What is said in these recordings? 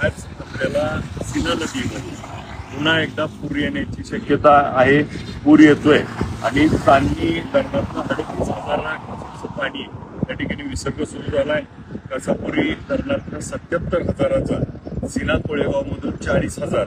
आज आपल्याला सीना नदीमध्ये पुन्हा एकदा पूर येण्याची शक्यता आहे. पूर येतोय आणि चांदणी धरणातलं 38,000 क्युसेकचं पाणी त्या ठिकाणी विसर्ग सुरू झालाय. कसापुरी धरणातनं 77,000चा, सीना कोळेगावमधून 40,000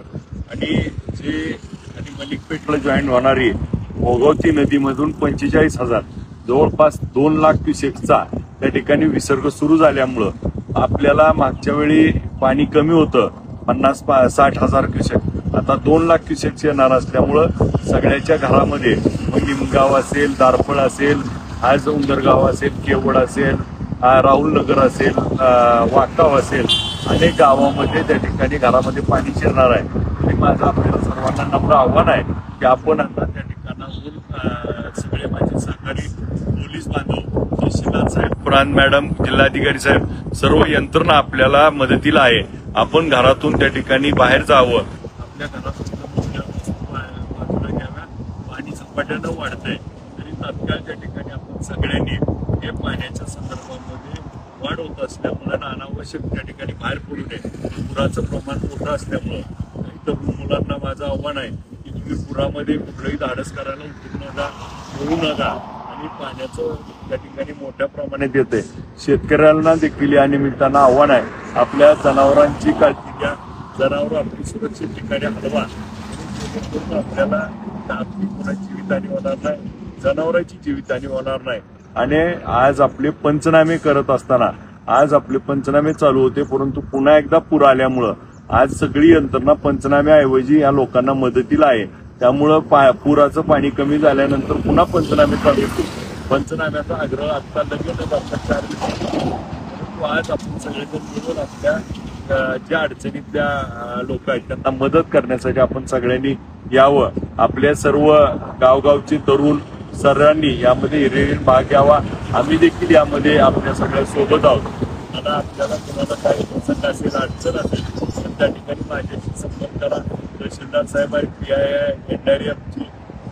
आणि मलिकपेटला जॉईन होणारी भोगावती नदीमधून 45,000, जवळपास 2 लाख क्युसेकचा त्या ठिकाणी विसर्ग सुरू झाल्यामुळं आपल्याला मागच्या वेळी पाणी कमी होतं 50-60,000 क्युसेक, आता 2 लाख क्युसेक्स येणार असल्यामुळं सगळ्याच्या घरामध्ये निमगाव असेल, दारफळ असेल, आज उंदरगाव असेल, केवड असेल, राहुलनगर असेल, वाकाव असेल, अनेक गावामध्ये त्या ठिकाणी घरामध्ये पाणी शिरणार आहे. आणि माझं आपल्याला सर्वांना नम्र आव्हान आहे की आपण आता त्या ठिकाणाहून सगळे माझे सहकारी पोलीस बांधव, तहसीलदार साहेब, प्रांत मॅडम, जिल्हाधिकारी साहेब, सर्व यंत्रणा आपल्याला मदतीला आहे. आपण घरातून त्या ठिकाणी बाहेर जावं, आपल्या घरातून बाजूला घ्याव्या. पाणी झपाट्यानं वाढतंय तरी तात्काळ त्या ठिकाणी आपण सगळ्यांनी हे पाण्याच्या संदर्भामध्ये वाढ होत असल्यामुळे अनावश्यक त्या ठिकाणी बाहेर पडू नये. पुराचं प्रमाण मोठं असल्यामुळं तरुण मुलांना माझं आव्हान आहे की तुम्ही पुरामध्ये कुठलंही धाडस करायला उतरू नका, होऊ नका. आणि पाण्याचं त्या ठिकाणी मोठ्या प्रमाणात येते. शेतकऱ्यांना देखील या निमित्तानं आव्हान आहे, आपल्या जनावरांची काळजी घ्या, जनावर आपली सुरक्षित ठिकाणी हलवा. आपल्याला आपली कोणाची जीवितहानी होणार नाही, जनावरांची जीवितहानी होणार नाही. आणि आज आपले पंचनामे करत असताना आज आपले पंचनामे चालू होते, परंतु पुन्हा एकदा पूर आल्यामुळं आज सगळी यंत्रणा पंचनाम्याऐवजी या लोकांना मदतीला आहे. त्यामुळं पुराचं पाणी कमी झाल्यानंतर पुन्हा पंचनामे चालू होतील. पंचनाम्याचा आग्रह आता लगेच 4 दिवस, परंतु आज आपण सगळेजण मिळून आपल्या ज्या अडचणीतल्या लोक आहेत त्यांना मदत करण्यासाठी आपण सगळ्यांनी यावं. आपल्या सर्व गावगावचे तरुण सर्वांनी यामध्ये हिरिरीत भाग घ्यावा. आम्ही देखील यामध्ये आपल्या सगळ्या सोबत आहोत. आता आपल्याला कोणाला काही प्रसंग असेल, अडचण असेल तर त्या ठिकाणी माझ्याशी संपर्क करा. तहसीलदार साहेब आहेत, PI NDRFचे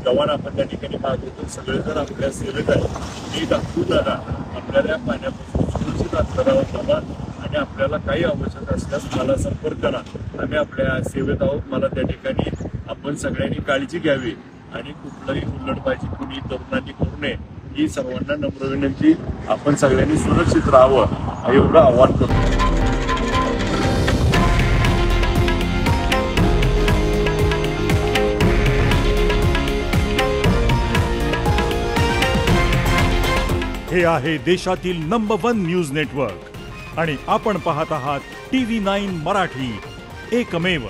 जवान आपण त्या ठिकाणी मागवतो. सगळेजण आपल्या सेवेत आहे. मी दाखवू नका, आपल्याला या पाण्यापासून सुरक्षित अंतरावर जावा आणि आपल्याला काही आवश्यक असल्यास मला संपर्क करा. आम्ही आपल्या सेवेत आहोत. मला त्या ठिकाणी आपण सगळ्यांनी काळजी घ्यावी आणि कुठलंही हुल्लडबाजी कुणी तरुणांनी करू नये ही सर्वांना नम्र विनंती. आपण सगळ्यांनी सुरक्षित राहावं एवढं आव्हान करतो. हे आहे देशातील नंबर 1 न्यूज नेटवर्क आणि आपण पाहत आहात TV9 मराठी, एकमेव.